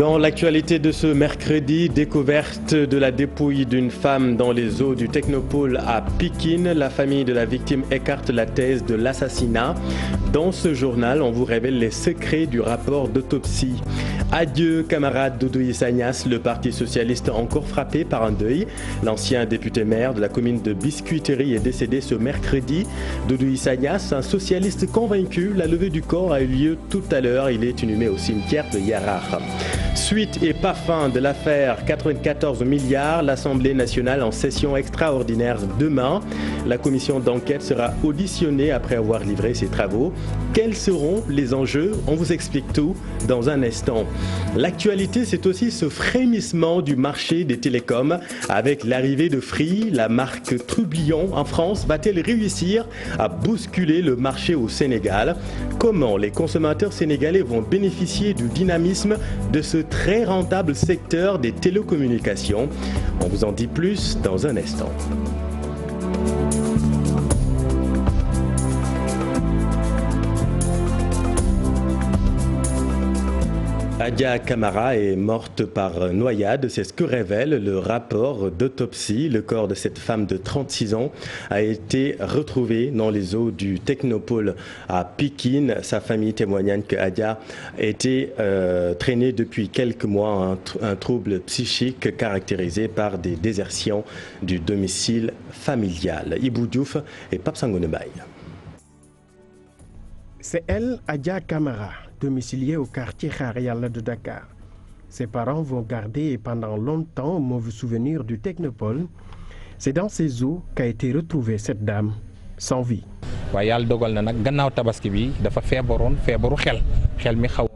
Dans l'actualité de ce mercredi, découverte de la dépouille d'une femme dans les eaux du Technopole à Pikine. La famille de la victime écarte la thèse de l'assassinat. Dans ce journal, on vous révèle les secrets du rapport d'autopsie. Adieu camarade Doudou Issa Niasse, le Parti socialiste encore frappé par un deuil. L'ancien député maire de la commune de Biscuiterie est décédé ce mercredi. Doudou Issa Niasse, un socialiste convaincu, la levée du corps a eu lieu tout à l'heure. Il est inhumé au cimetière de Yarach. Suite et pas fin de l'affaire 94 milliards, l'Assemblée nationale en session extraordinaire demain. La commission d'enquête sera auditionnée après avoir livré ses travaux. Quels seront les enjeux? On vous explique tout dans un instant. L'actualité, c'est aussi ce frémissement du marché des télécoms. Avec l'arrivée de Free, la marque Trublion en France va-t-elle réussir à bousculer le marché au Sénégal? Comment les consommateurs sénégalais vont bénéficier du dynamisme de ce très rentable secteur des télécommunications? On vous en dit plus dans un instant. Adia Camara est morte par noyade, c'est ce que révèle le rapport d'autopsie. Le corps de cette femme de 36 ans a été retrouvé dans les eaux du Technopole à Pikine. Sa famille témoigne que Adia était traînée depuis quelques mois un trouble psychique caractérisé par des désertions du domicile familial. Ibou Diouf et Pape Sangonebaye. C'est elle, Adia Camara, domiciliée au quartier Khariala de Dakar. Ses parents vont garder pendant longtemps un mauvais souvenir du Technopole. C'est dans ses eaux qu'a été retrouvée cette dame sans vie.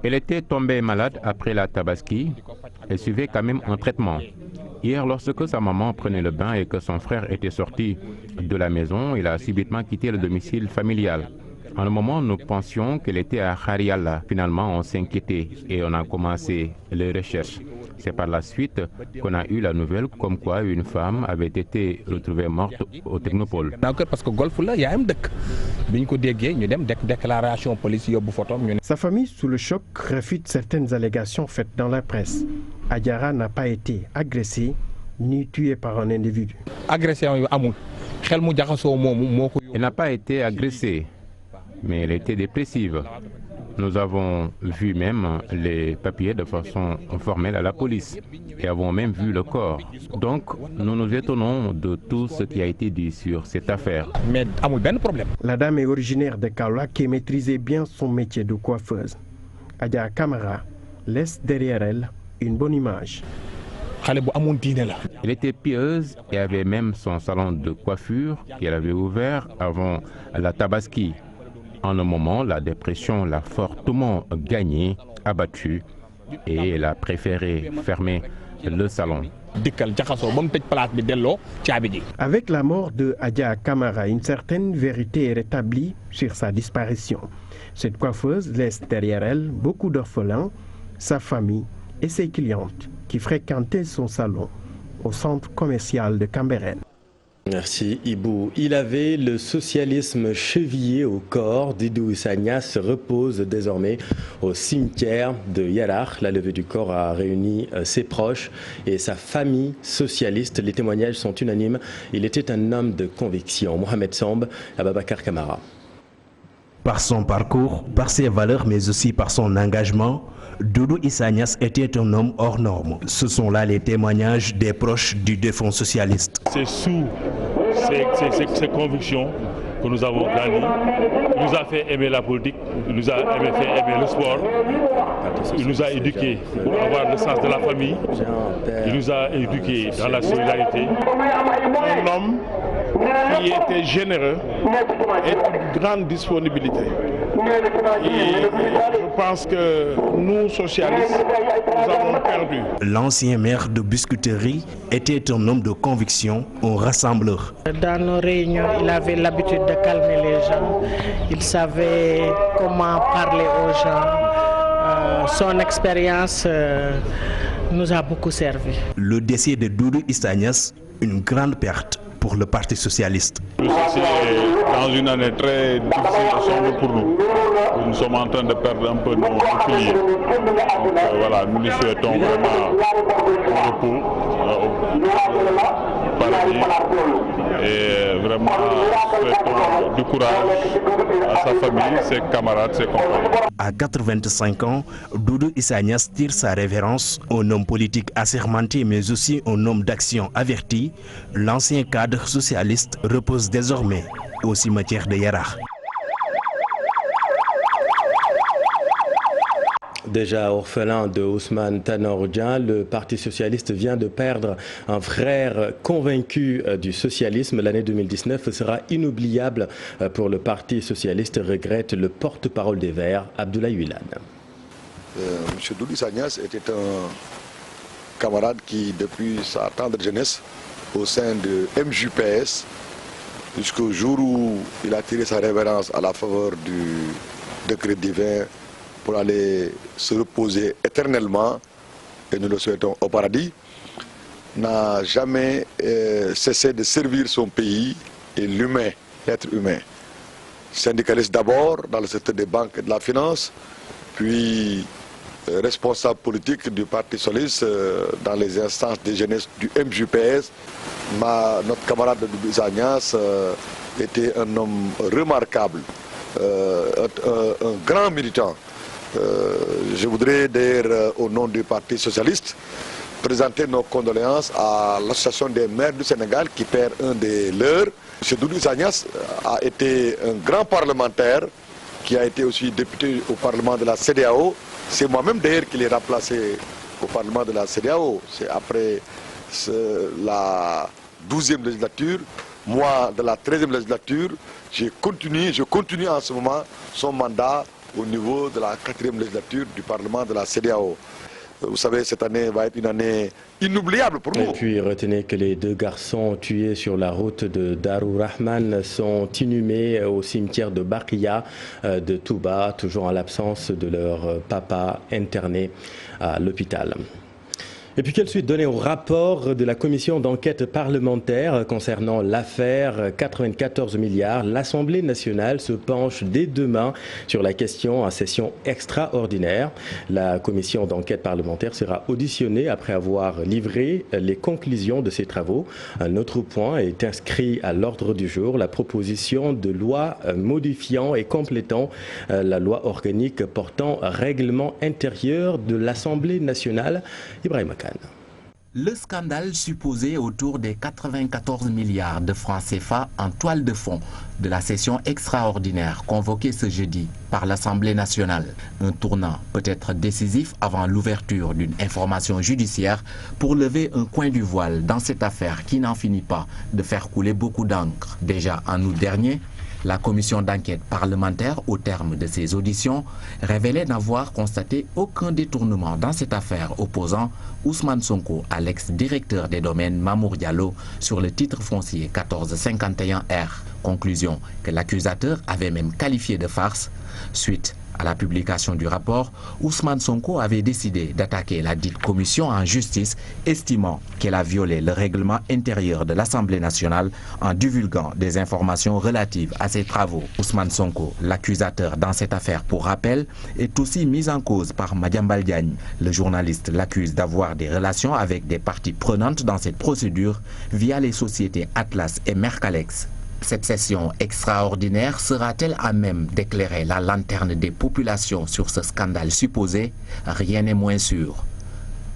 Elle était tombée malade après la tabaski. Elle suivait quand même un traitement. Hier, lorsque sa maman prenait le bain et que son frère était sorti de la maison, il a subitement quitté le domicile familial. En un moment, nous pensions qu'elle était à Khariala. Finalement, on s'inquiétait et on a commencé les recherches. C'est par la suite qu'on a eu la nouvelle comme quoi une femme avait été retrouvée morte au Technopole. Sa famille, sous le choc, réfute certaines allégations faites dans la presse. Adiara n'a pas été agressée ni tuée par un individu. Elle n'a pas été agressée, mais elle était dépressive. Nous avons vu même les papiers de façon formelle à la police et avons même vu le corps. Donc, nous nous étonnons de tout ce qui a été dit sur cette affaire. La dame est originaire de Kaolack et maîtrisait bien son métier de coiffeuse. Adia Camara laisse derrière elle une bonne image. Elle était pieuse et avait même son salon de coiffure qu'elle avait ouvert avant la tabaski. En un moment, la dépression l'a fortement gagnée, abattue, et elle a préféré fermer le salon. Avec la mort de Adia Camara, une certaine vérité est rétablie sur sa disparition. Cette coiffeuse laisse derrière elle beaucoup d'orphelins, sa famille et ses clientes qui fréquentaient son salon au centre commercial de Cambérène. Merci Ibou. Il avait le socialisme chevillé au corps. Doudou Issa Niasse repose désormais au cimetière de Yarach. La levée du corps a réuni ses proches et sa famille socialiste. Les témoignages sont unanimes. Il était un homme de conviction. Mohamed Samb, Ababakar Camara. Par son parcours, par ses valeurs, mais aussi par son engagement, Doudou Issa Niasse était un homme hors norme. Ce sont là les témoignages des proches du défunt socialiste. C'est sous ces convictions que nous avons grandi. Il nous a fait aimer la politique, il nous a fait aimer le sport, il nous a éduqués pour avoir le sens de la famille, il nous a éduqués dans la solidarité. Un homme qui était généreux et de grande disponibilité. Et je pense que nous, socialistes, nous avons perdu. L'ancien maire de Biscuiterie était un homme de conviction, un rassembleur. Dans nos réunions, il avait l'habitude de calmer les gens. Il savait comment parler aux gens. Son expérience nous a beaucoup servi. Le décès de Doudou Issa Niasse, une grande perte pour le Parti socialiste. C'est dans une année très difficile et sombre pour nous. nous sommes en train de perdre un peu nos boucliers. Donc voilà, nous lui souhaitons vraiment un repos paradis et vraiment souhaitons du courage à sa famille, ses camarades, ses compagnons. À 85 ans, Doudou Issa Niasse tire sa révérence, un homme politique assermenté mais aussi un homme d'action averti. L'ancien cadre socialiste repose désormais au cimetière de Yarakh. Déjà orphelin de Ousmane Tanor Dieng, le Parti socialiste vient de perdre un frère convaincu du socialisme. L'année 2019 sera inoubliable pour le Parti socialiste, regrette le porte-parole des Verts, Abdoulaye Wilane. M. Doudou Issa Niasse était un camarade qui, depuis sa tendre jeunesse, au sein de MJPS, jusqu'au jour où il a tiré sa révérence à la faveur du décret divin pour aller se reposer éternellement, et nous le souhaitons au paradis, n'a jamais cessé de servir son pays et l'humain, l'être humain. Syndicaliste d'abord dans le secteur des banques et de la finance, puis responsable politique du Parti socialiste dans les instances de jeunesse du MJPS. Notre camarade Doudou Issa Niasse était un homme remarquable, un grand militant. Je voudrais d'ailleurs, au nom du Parti socialiste, présenter nos condoléances à l'Association des maires du Sénégal qui perd un des leurs. M. Doudou Issa Niasse a été un grand parlementaire qui a été aussi député au Parlement de la CEDEAO. C'est moi-même d'ailleurs qui l'ai remplacé au Parlement de la CEDEAO. C'est après la 12e législature, moi de la 13e législature, je continue en ce moment son mandat au niveau de la 4e législature du Parlement de la CEDEAO. Vous savez, cette année va être une année inoubliable pour nous. Et puis retenez que les deux garçons tués sur la route de Darou Rahman sont inhumés au cimetière de Bakia de Touba, toujours en l'absence de leur papa interné à l'hôpital. Et puis quelle suite donner au rapport de la commission d'enquête parlementaire concernant l'affaire 94 milliards? L'Assemblée nationale se penche dès demain sur la question en session extraordinaire. La commission d'enquête parlementaire sera auditionnée après avoir livré les conclusions de ses travaux. Un autre point est inscrit à l'ordre du jour, la proposition de loi modifiant et complétant la loi organique portant règlement intérieur de l'Assemblée nationale. Ibrahim Khan. Le scandale supposé autour des 94 milliards de francs CFA en toile de fond de la session extraordinaire convoquée ce jeudi par l'Assemblée nationale. Un tournant peut-être décisif avant l'ouverture d'une information judiciaire pour lever un coin du voile dans cette affaire qui n'en finit pas de faire couler beaucoup d'encre. Déjà en août dernier, la commission d'enquête parlementaire, au terme de ses auditions, révélait n'avoir constaté aucun détournement dans cette affaire opposant Ousmane Sonko à l'ex-directeur des domaines Mamour Diallo sur le titre foncier 1451R. Conclusion que l'accusateur avait même qualifié de farce. Suite à la publication du rapport, Ousmane Sonko avait décidé d'attaquer la dite commission en justice, estimant qu'elle a violé le règlement intérieur de l'Assemblée nationale en divulguant des informations relatives à ses travaux. Ousmane Sonko, l'accusateur dans cette affaire pour rappel, est aussi mis en cause par Madiambal Diagne. Le journaliste l'accuse d'avoir des relations avec des parties prenantes dans cette procédure via les sociétés Atlas et Mercalex. Cette session extraordinaire sera-t-elle à même d'éclairer la lanterne des populations sur ce scandale supposé? Rien n'est moins sûr.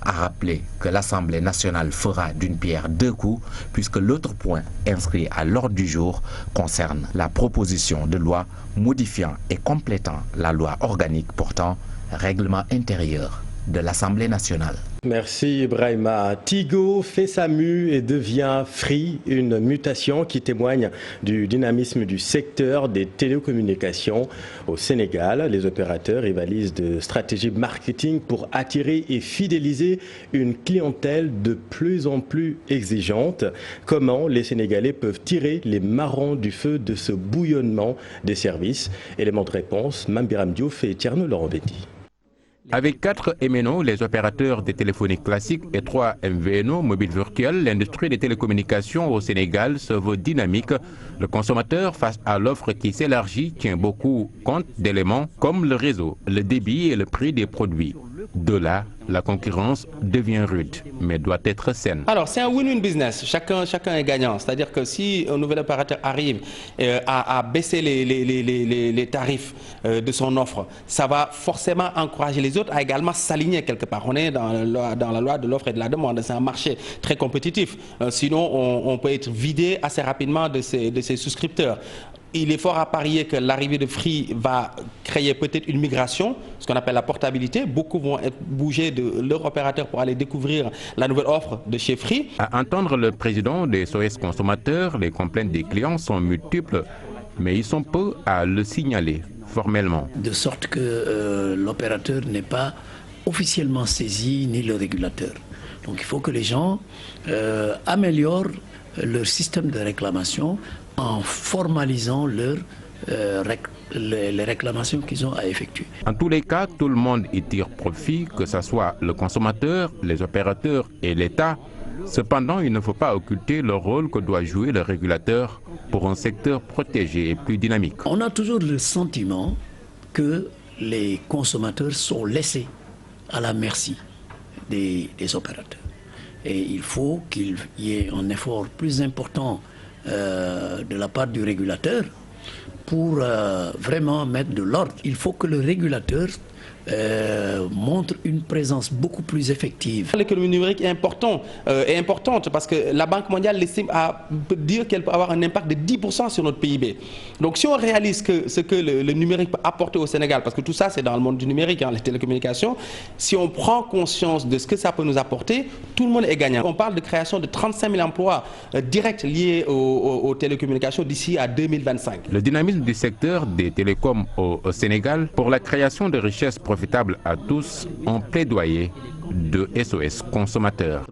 À rappeler que l'Assemblée nationale fera d'une pierre deux coups, puisque l'autre point inscrit à l'ordre du jour concerne la proposition de loi modifiant et complétant la loi organique portant règlement intérieur de l'Assemblée nationale. Merci Ibrahima. Tigo fait sa mue et devient Free, une mutation qui témoigne du dynamisme du secteur des télécommunications au Sénégal. Les opérateurs rivalisent de stratégies marketing pour attirer et fidéliser une clientèle de plus en plus exigeante. Comment les Sénégalais peuvent tirer les marrons du feu de ce bouillonnement des services? Élément de réponse, Mambiram Diouf et Tierno Laurent Betty. Avec 4 MNO, les opérateurs de téléphonie classique, et 3 MVNO, mobiles virtuels, l'industrie des télécommunications au Sénégal se veut dynamique. Le consommateur, face à l'offre qui s'élargit, tient beaucoup compte d'éléments comme le réseau, le débit et le prix des produits. De là, la concurrence devient rude, mais doit être saine. Alors, c'est un win-win business. Chacun est gagnant. C'est-à-dire que si un nouvel opérateur arrive à baisser les tarifs de son offre, ça va forcément encourager les autres à également s'aligner quelque part. On est dans la loi de l'offre et de la demande. C'est un marché très compétitif. Sinon, on peut être vidé assez rapidement de ses souscripteurs. Il est fort à parier que l'arrivée de Free va créer peut-être une migration, ce qu'on appelle la portabilité. Beaucoup vont bouger de leur opérateur pour aller découvrir la nouvelle offre de chez Free. À entendre le président des SOS consommateurs, les complaintes des clients sont multiples, mais ils sont peu à le signaler formellement. De sorte que l'opérateur n'est pas officiellement saisi, ni le régulateur. Donc il faut que les gens améliorent leur système de réclamation en formalisant les réclamations qu'ils ont à effectuer. En tous les cas, tout le monde y tire profit, que ce soit le consommateur, les opérateurs et l'État. Cependant, il ne faut pas occulter le rôle que doit jouer le régulateur pour un secteur protégé et plus dynamique. On a toujours le sentiment que les consommateurs sont laissés à la merci des opérateurs. Et il faut qu'il y ait un effort plus important de la part du régulateur pour vraiment mettre de l'ordre. Il faut que le régulateur montre une présence beaucoup plus effective. L'économie numérique est importante parce que la Banque mondiale l'estime à dire qu'elle peut avoir un impact de 10% sur notre PIB. Donc si on réalise ce que le numérique peut apporter au Sénégal, parce que tout ça c'est dans le monde du numérique, les télécommunications, si on prend conscience de ce que ça peut nous apporter, tout le monde est gagnant. On parle de création de 35 000 emplois directs liés aux télécommunications d'ici à 2025. Le dynamisme du secteur des télécoms au Sénégal pour la création de richesses profitables à tous, en plaidoyer de SOS consommateurs.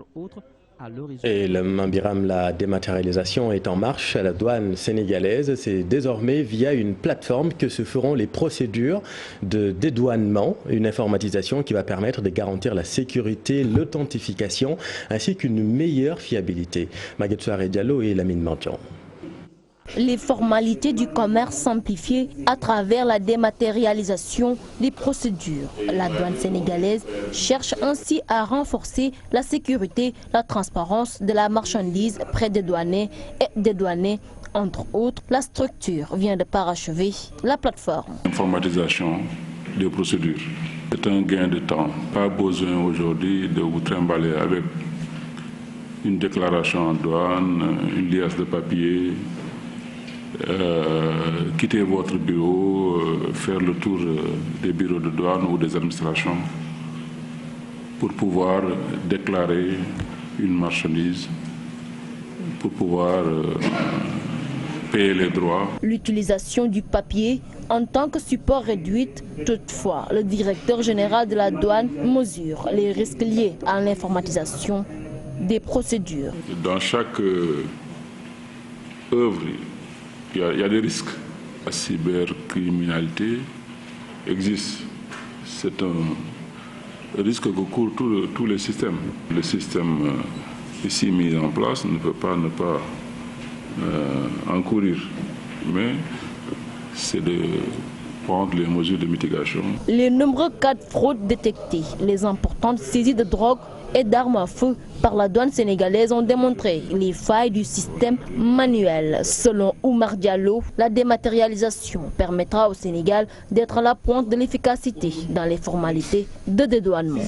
Et le Mambiram, la dématérialisation est en marche à la douane sénégalaise. C'est désormais via une plateforme que se feront les procédures de dédouanement, une informatisation qui va permettre de garantir la sécurité, l'authentification ainsi qu'une meilleure fiabilité. Maguette Souare Diallo et Lamine Mandian. Les formalités du commerce simplifiées à travers la dématérialisation des procédures. La douane sénégalaise cherche ainsi à renforcer la sécurité, la transparence de la marchandise près des douaniers et des douaniers. Entre autres, la structure vient de parachever la plateforme. Informatisation des procédures. C'est un gain de temps. Pas besoin aujourd'hui de vous trimballer avec une déclaration en douane, une liasse de papier. Quitter votre bureau, faire le tour des bureaux de douane ou des administrations pour pouvoir déclarer une marchandise, pour pouvoir payer les droits. L'utilisation du papier en tant que support réduite, toutefois, le directeur général de la douane mesure les risques liés à l'informatisation des procédures. Dans chaque œuvre, il y a des risques. La cybercriminalité existe. C'est un risque que courent tous les systèmes. Le système ici mis en place ne peut pas ne pas encourir. Mais c'est de prendre les mesures de mitigation. Les nombreux cas de fraude détectés, les importantes saisies de drogue et d'armes à feu par la douane sénégalaise ont démontré les failles du système manuel. Selon Oumar Diallo, la dématérialisation permettra au Sénégal d'être à la pointe de l'efficacité dans les formalités de dédouanement.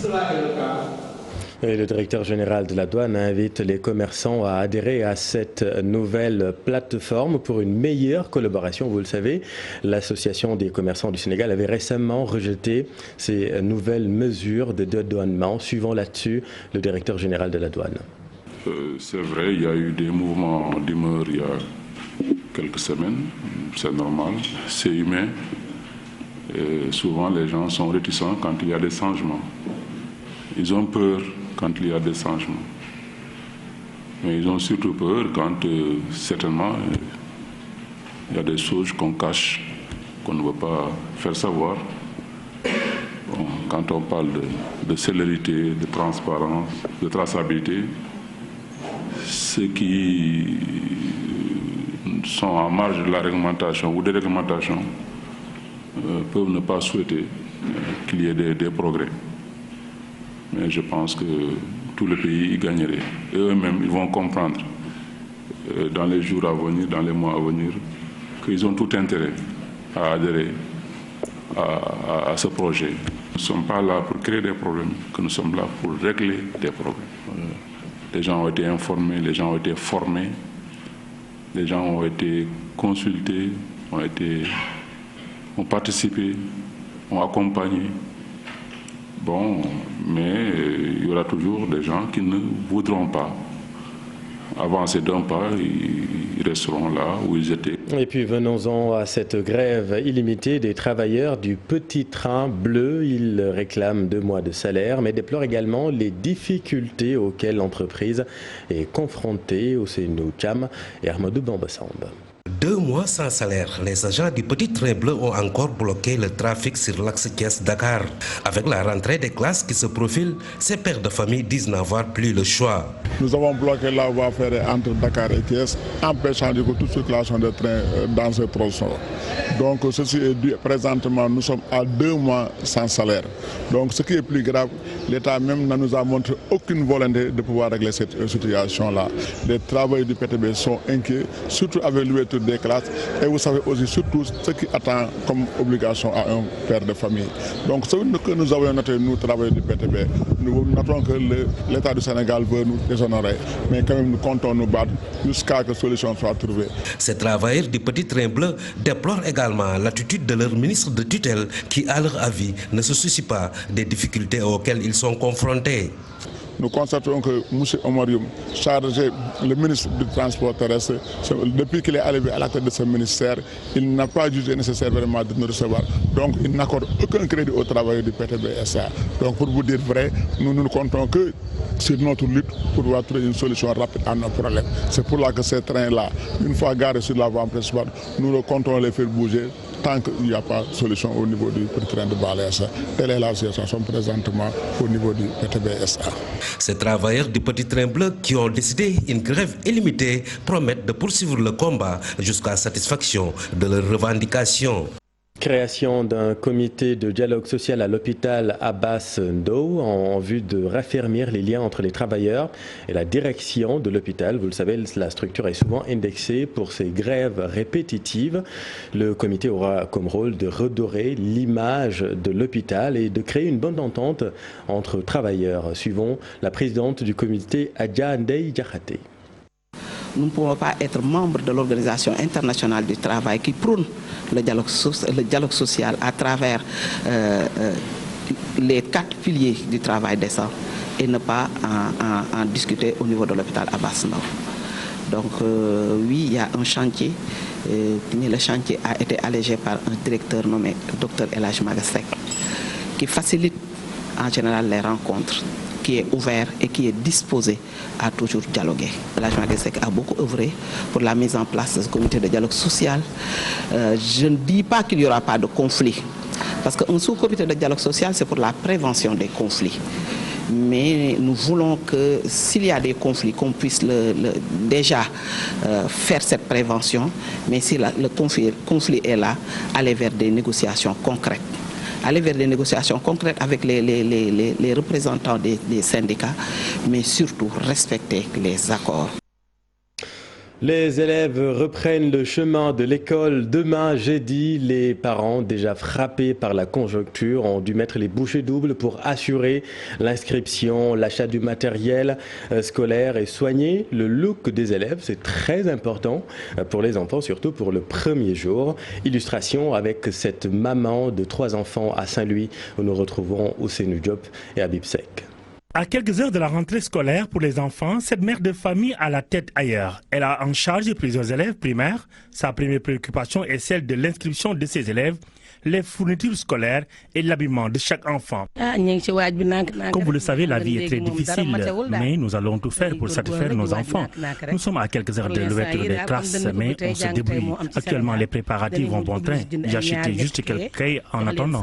Et le directeur général de la douane invite les commerçants à adhérer à cette nouvelle plateforme pour une meilleure collaboration. Vous le savez, l'association des commerçants du Sénégal avait récemment rejeté ces nouvelles mesures de dédouanement. Suivant là-dessus le directeur général de la douane. C'est vrai, il y a eu des mouvements d'humeur il y a quelques semaines. C'est normal, c'est humain. Et souvent les gens sont réticents quand il y a des changements. Ils ont peur quand il y a des changements. Mais ils ont surtout peur quand, certainement, il y a des choses qu'on cache, qu'on ne veut pas faire savoir. Bon, quand on parle de célérité, de transparence, de traçabilité, ceux qui sont en marge de la réglementation ou des réglementations peuvent ne pas souhaiter qu'il y ait des progrès. Mais je pense que tout le pays y gagnerait. Et eux-mêmes, ils vont comprendre dans les jours à venir, dans les mois à venir, qu'ils ont tout intérêt à adhérer à ce projet. Nous ne sommes pas là pour créer des problèmes, que nous sommes là pour régler des problèmes. Les gens ont été informés, les gens ont été formés, les gens ont été consultés, ont participé, ont accompagné. Bon, mais il y aura toujours des gens qui ne voudront pas avancer d'un pas, ils resteront là où ils étaient. Et puis venons-en à cette grève illimitée des travailleurs du petit train bleu. Ils réclament 2 mois de salaire, mais déplorent également les difficultés auxquelles l'entreprise est confrontée. Ousseynou Cham et Ahmadou Bambasamba. 2 mois sans salaire, les agents du petit train bleu ont encore bloqué le trafic sur l'axe Thiès-Dakar. Avec la rentrée des classes qui se profile, ces pères de famille disent n'avoir plus le choix. Nous avons bloqué la voie ferrée entre Dakar et Thiès, empêchant du coup toute circulation de train dans ce tronçon. Donc ceci est dû, présentement nous sommes à 2 mois sans salaire. Donc ce qui est plus grave, l'État même ne nous a montré aucune volonté de pouvoir régler cette situation-là. Les travailleurs du PTB sont inquiets, surtout avec l'ouverture des classes, et vous savez aussi surtout ce qui attend comme obligation à un père de famille. Donc ce que nous avons noté, nous travailleurs du PTB, nous notons que l'État du Sénégal veut nous déshonorer, mais quand même nous comptons nous battre jusqu'à ce que solution soit trouvée. Ces travailleurs du petit train bleu déplorent également l'attitude de leur ministre de tutelle qui, à leur avis, ne se soucie pas des difficultés auxquelles ils sont confrontés. Nous constatons que M. Omarium, chargé, le ministre du Transport terrestre, depuis qu'il est arrivé à la tête de ce ministère, il n'a pas jugé nécessaire vraiment de nous recevoir. Donc il n'accorde aucun crédit aux travailleurs du PTB-SA. Donc pour vous dire vrai, nous ne comptons que sur notre lutte pour pouvoir trouver une solution rapide à nos problèmes. C'est pour là que ces trains-là, une fois garés sur la voie principale, nous comptons les faire bouger tant qu'il n'y a pas de solution au niveau du train de Balès. Telle est la situation présentement au niveau du PTB-SA. Ces travailleurs du petit train bleu qui ont décidé une grève illimitée promettent de poursuivre le combat jusqu'à satisfaction de leurs revendications. Création d'un comité de dialogue social à l'hôpital Abbas Ndao en vue de raffermir les liens entre les travailleurs et la direction de l'hôpital. Vous le savez, la structure est souvent indexée pour ses grèves répétitives. Le comité aura comme rôle de redorer l'image de l'hôpital et de créer une bonne entente entre travailleurs. Suivons la présidente du comité, Adja Ndeye Diakhaté. Nous ne pouvons pas être membres de l'Organisation internationale du travail qui prône le dialogue social à travers les 4 piliers du travail décent et ne pas en discuter au niveau de l'hôpital Abbas Ndao. Donc oui, il y a un chantier, mais le chantier a été allégé par un directeur nommé Dr Elhadji Maga Seck qui facilite en général les rencontres, qui est ouvert et qui est disposé à toujours dialoguer. Elhadji Maga Seck a beaucoup œuvré pour la mise en place de ce comité de dialogue social. Je ne dis pas qu'il n'y aura pas de conflit, parce qu'un sous-comité de dialogue social, c'est pour la prévention des conflits. Mais nous voulons que s'il y a des conflits, qu'on puisse déjà faire cette prévention, mais si le conflit est là, aller vers des négociations concrètes. Aller vers des négociations concrètes avec les représentants des syndicats, mais surtout respecter les accords. Les élèves reprennent le chemin de l'école demain jeudi. Les parents, déjà frappés par la conjoncture, ont dû mettre les bouchées doubles pour assurer l'inscription, l'achat du matériel scolaire et soigner le look des élèves. C'est très important pour les enfants, surtout pour le premier jour. Illustration avec cette maman de 3 enfants à Saint-Louis où nous retrouvons Ousseynou Diop et Habib Seck. À quelques heures de la rentrée scolaire pour les enfants, cette mère de famille a la tête ailleurs. Elle a en charge plusieurs élèves primaires. Sa première préoccupation est celle de l'inscription de ses élèves, les fournitures scolaires et l'habillement de chaque enfant. Comme vous le savez, la vie est très difficile, mais nous allons tout faire pour satisfaire nos enfants. Nous sommes à quelques heures de l'ouverture des classes, mais on se débrouille. Actuellement, les préparatifs vont bon train. J'ai acheté juste quelques cahiers en attendant.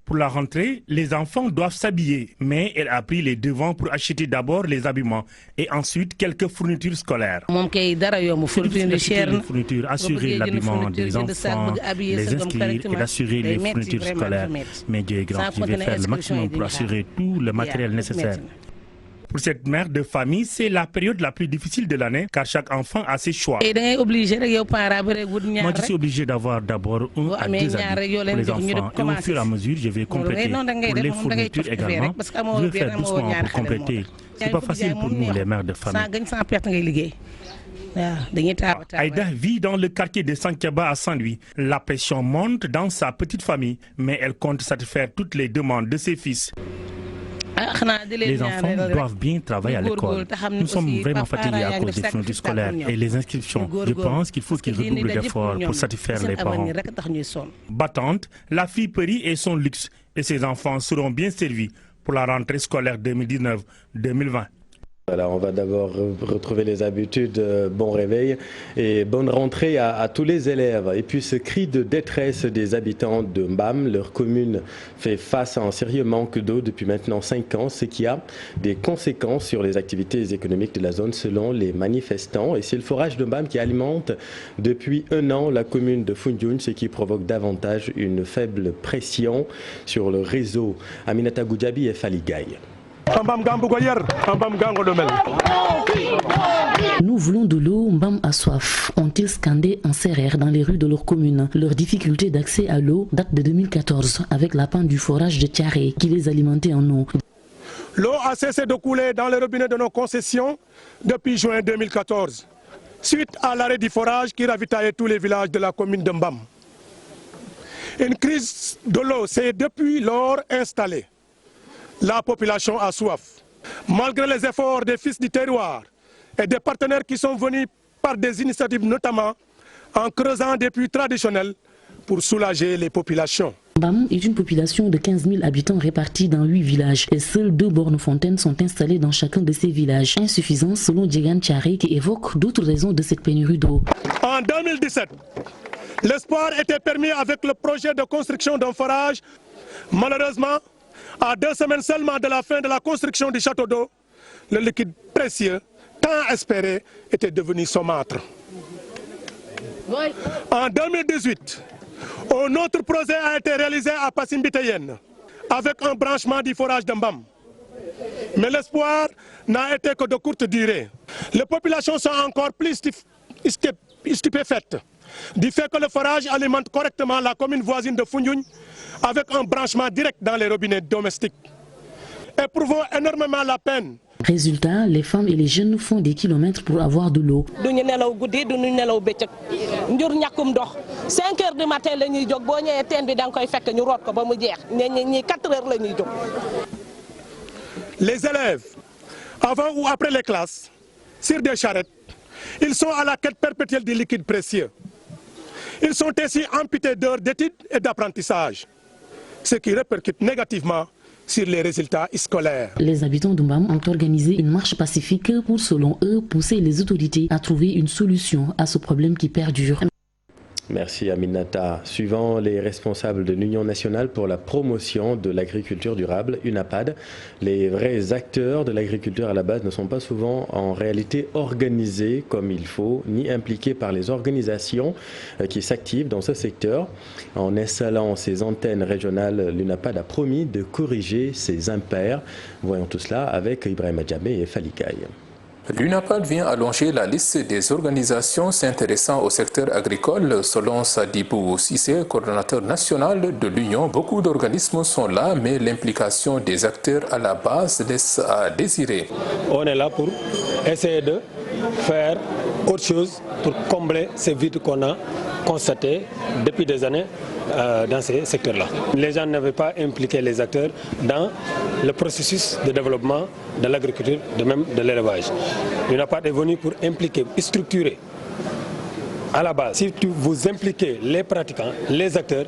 Pour la rentrée, les enfants doivent s'habiller, mais elle a pris les devants pour acheter d'abord les habillements et ensuite quelques fournitures scolaires. Fournitures, assurer l'habillement des enfants, les inscrire et assurer les fournitures scolaires. Mais Dieu est grand, je vais faire le maximum pour assurer tout le matériel nécessaire. Pour cette mère de famille, c'est la période la plus difficile de l'année car chaque enfant a ses choix. Moi, je suis obligé d'avoir d'abord 1 à 2 habits pour les enfants et au fur et à mesure, je vais compléter. Pour les fournitures également, je vais faire doucement pour compléter. Ce n'est pas facile pour nous, les mères de famille. Aïda vit dans le quartier de Sankiaba à Saint-Louis. La pression monte dans sa petite famille, mais elle compte satisfaire toutes les demandes de ses fils. Les enfants doivent bien travailler à l'école. Nous sommes vraiment fatigués à cause des fournitures scolaires et les inscriptions. Je pense qu'il faut qu'ils redoublent d'efforts pour satisfaire les parents. Battante, la fille périt et son luxe et ses enfants seront bien servis pour la rentrée scolaire 2019-2020. Voilà, on va d'abord retrouver les habitudes, bon réveil et bonne rentrée à tous les élèves. Et puis ce cri de détresse des habitants de Mbam, leur commune fait face à un sérieux manque d'eau depuis maintenant 5 ans, ce qui a des conséquences sur les activités économiques de la zone selon les manifestants. Et c'est le forage de Mbam qui alimente depuis 1 an la commune de Foundiougne, ce qui provoque davantage une faible pression sur le réseau. Aminata Goudjabi et Fali Gaye. Nous voulons de l'eau, Mbam a soif, ont-ils scandé en CRR dans les rues de leur commune. Leur difficulté d'accès à l'eau date de 2014 avec la panne du forage de Tiaré qui les alimentait en eau. L'eau a cessé de couler dans les robinets de nos concessions depuis juin 2014, suite à l'arrêt du forage qui ravitaillait tous les villages de la commune de Mbam. Une crise de l'eau s'est depuis lors installée. La population a soif. Malgré les efforts des fils du terroir et des partenaires qui sont venus par des initiatives, notamment en creusant des puits traditionnels pour soulager les populations. Mbam est une population de 15 000 habitants répartis dans 8 villages et seules 2 bornes-fontaines sont installées dans chacun de ces villages. Insuffisance selon Djegan Tiaré qui évoque d'autres raisons de cette pénurie d'eau. En 2017, l'espoir était permis avec le projet de construction d'un forage. Malheureusement, à 2 semaines seulement de la fin de la construction du château d'eau, le liquide précieux, tant espéré, était devenu saumâtre. En 2018, un autre projet a été réalisé à Passimbiteyenne, avec un branchement du forage de Mbam. Mais l'espoir n'a été que de courte durée. Les populations sont encore plus stupéfaites du fait que le forage alimente correctement la commune voisine de Foundiougne avec un branchement direct dans les robinets domestiques. Éprouvons énormément la peine. Résultat, les femmes et les jeunes font des kilomètres pour avoir de l'eau. 5 heures du matin, les élèves, avant ou après les classes, sur des charrettes, ils sont à la quête perpétuelle du liquide précieux. Ils sont ainsi amputés d'heures d'études et d'apprentissage, ce qui répercute négativement sur les résultats scolaires. Les habitants d'Mbam ont organisé une marche pacifique pour, selon eux, pousser les autorités à trouver une solution à ce problème qui perdure. Merci Aminata. Suivant les responsables de l'Union nationale pour la promotion de l'agriculture durable, UNAPAD, les vrais acteurs de l'agriculture à la base ne sont pas souvent en réalité organisés comme il faut, ni impliqués par les organisations qui s'activent dans ce secteur. En installant ses antennes régionales, l'UNAPAD a promis de corriger ses impairs. Voyons tout cela avec Ibrahim Adjamé et Falikaï. L'UNAPAD vient allonger la liste des organisations s'intéressant au secteur agricole. Selon Sadibou Sissé, coordonnateur national de l'Union, beaucoup d'organismes sont là, mais l'implication des acteurs à la base laisse à désirer. On est là pour essayer de faire autre chose pour combler ces vides qu'on a constatés depuis des années dans ces secteurs-là. Les gens n'avaient pas impliqué les acteurs dans le processus de développement de l'agriculture, de même de l'élevage. L'UNAPAD est venu pour impliquer, structurer à la base. Si vous impliquez les pratiquants, les acteurs,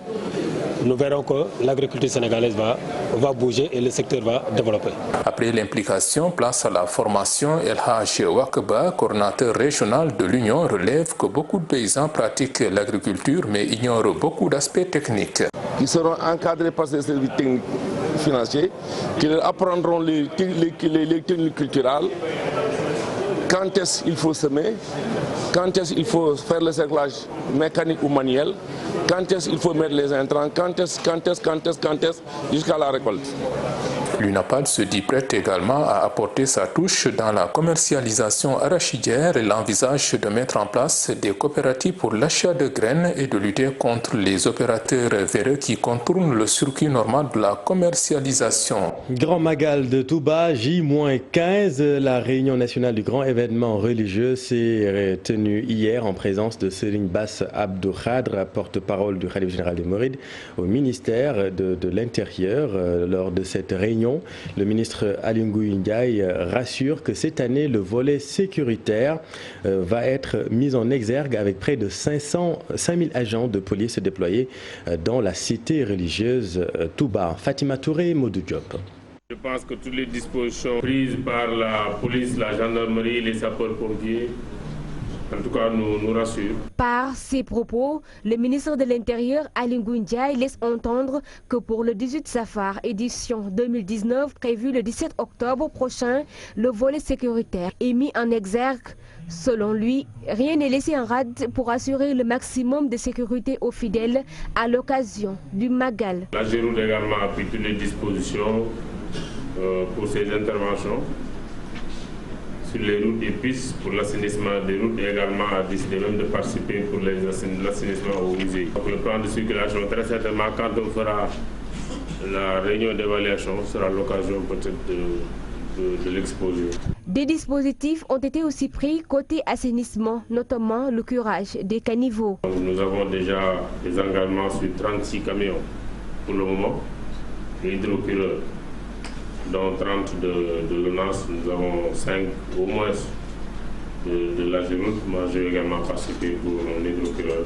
nous verrons que l'agriculture sénégalaise va bouger et le secteur va développer. Après l'implication, place à la formation. El Haj Wakba, coordinateur régional de l'Union, relève que beaucoup de paysans pratiquent l'agriculture mais ignorent beaucoup d'aspects techniques. qui seront encadrés par ces services techniques financiers, qui leur apprendront les techniques culturelles, quand est-ce qu'il faut semer, quand est-ce qu'il faut faire le cerclage mécanique ou manuel, quand est-ce qu'il faut mettre les intrants, quand est-ce, jusqu'à la récolte. L'UNAPAD se dit prête également à apporter sa touche dans la commercialisation arachidière. Elle envisage de mettre en place des coopératives pour l'achat de graines et de lutter contre les opérateurs véreux qui contournent le circuit normal de la commercialisation. Grand Magal de Touba, J-15, la réunion nationale du grand événement religieux s'est tenue hier en présence de Serigne Bass Abdou Khadre, porte-parole du Khalife général des Mourides, au ministère de l'Intérieur. Lors de cette réunion, le ministre Aly Ngouille Ndiaye rassure que cette année, le volet sécuritaire va être mis en exergue avec près de 5000 agents de police déployés dans la cité religieuse Touba. Fatima Touré, Modou Diop. Je pense que toutes les dispositions prises par la police, la gendarmerie, les sapeurs-pompiers, en tout cas, nous rassure. Par ses propos, le ministre de l'Intérieur, Aly Ngouille Ndiaye, laisse entendre que pour le 18 Safar, édition 2019, prévu le 17 octobre prochain, le volet sécuritaire est mis en exergue. Selon lui, rien n'est laissé en rade pour assurer le maximum de sécurité aux fidèles à l'occasion du Magal. La Géroute également a pris toutes les dispositions pour ces interventions sur les routes et pistes pour l'assainissement des routes et également a décidé même de participer pour l'assainissement au musée. Donc le plan de circulation, très certainement, quand on fera la réunion d'évaluation, sera l'occasion peut-être de l'exposer. Des dispositifs ont été aussi pris côté assainissement, notamment le curage des caniveaux. Nous avons déjà des engagements sur 36 camions pour le moment, et hydrocureurs, dont 30 de l'ONAS, nous avons 5 au moins de la Géroute. Moi, j'ai également participé pour un hydrocureur.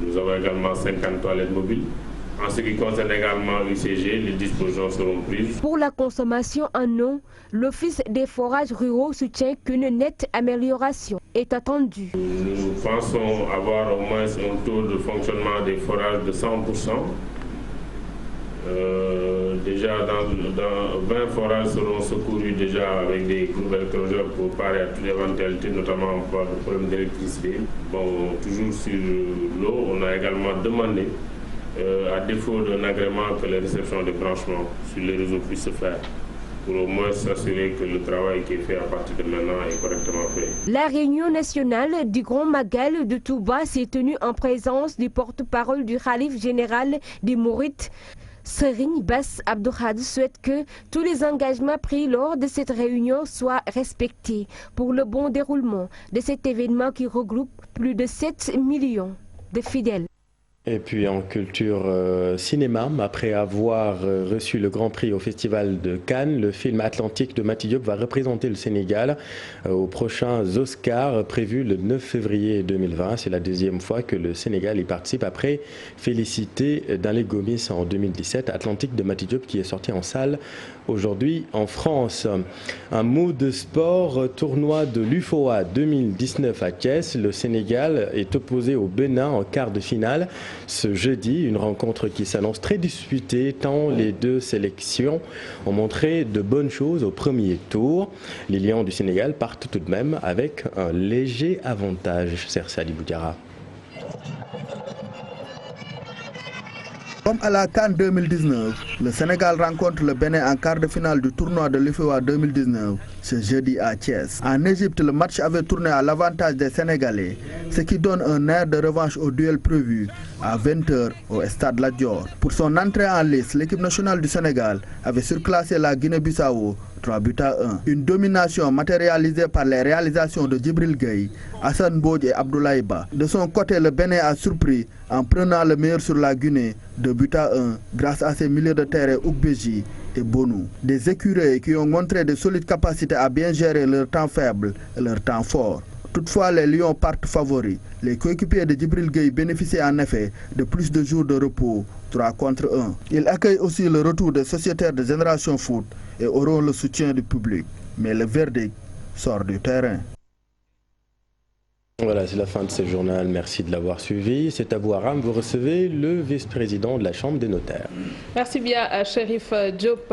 Nous avons également 50 toilettes mobiles. En ce qui concerne également l'UCG, les dispositions seront prises. Pour la consommation en eau, l'Office des forages ruraux soutient qu'une nette amélioration est attendue. Nous pensons avoir au moins un taux de fonctionnement des forages de 100%. Déjà, dans 20 forages seront secourus déjà avec des nouvelles closures pour parer à toute éventualité, notamment par le problème d'électricité. Bon, toujours sur l'eau, on a également demandé, à défaut d'un agrément, que les réceptions de branchements sur les réseaux puissent se faire, pour au moins s'assurer que le travail qui est fait à partir de maintenant est correctement fait. La réunion nationale du Grand Magal de Touba s'est tenue en présence du porte-parole du Khalife général des Mourides. Serigne Bass Abdou Khadre souhaite que tous les engagements pris lors de cette réunion soient respectés pour le bon déroulement de cet événement qui regroupe plus de 7 millions de fidèles. Et puis en culture cinéma, après avoir reçu le Grand Prix au Festival de Cannes, le film Atlantique de Mati Diop va représenter le Sénégal aux prochains Oscars prévus le 9 février 2020. C'est la deuxième fois que le Sénégal y participe après Félicité dans les Gomis en 2017. Atlantique de Mati Diop qui est sorti en salle aujourd'hui en France. Un mot de sport, tournoi de l'UFOA 2019 à Thiès. Le Sénégal est opposé au Bénin en quart de finale ce jeudi, une rencontre qui s'annonce très disputée tant les deux sélections ont montré de bonnes choses au premier tour. Les Lions du Sénégal partent tout de même avec un léger avantage. Serge Ali Boudiara. Comme à la CAN 2019, le Sénégal rencontre le Bénin en quart de finale du tournoi de l'UFOA 2019 ce jeudi à Thiès. En Égypte, le match avait tourné à l'avantage des Sénégalais, ce qui donne un air de revanche au duel prévu à 20 h au stade Lat Dior. Pour son entrée en lice, l'équipe nationale du Sénégal avait surclassé la Guinée-Bissau 3-1. Une domination matérialisée par les réalisations de Djibril Gueye, Hassan Mbodj et Abdoulaye Ba. De son côté, le Bénin a surpris en prenant le meilleur sur la Guinée 2-1 grâce à ses milieux de terrain Oukbeji et Bonou. Des écureuils qui ont montré de solides capacités à bien gérer leur temps faible et leur temps fort. Toutefois, les Lions partent favoris. Les coéquipiers de Djibril Gueye bénéficient en effet de plus de jours de repos, 3-1. Ils accueillent aussi le retour des sociétaires de Génération Foot et auront le soutien du public. Mais le verdict sort du terrain. Voilà, c'est la fin de ce journal. Merci de l'avoir suivi. C'est à vous, Aram. Vous recevez le vice-président de la Chambre des notaires. Merci bien, Chérif Diop.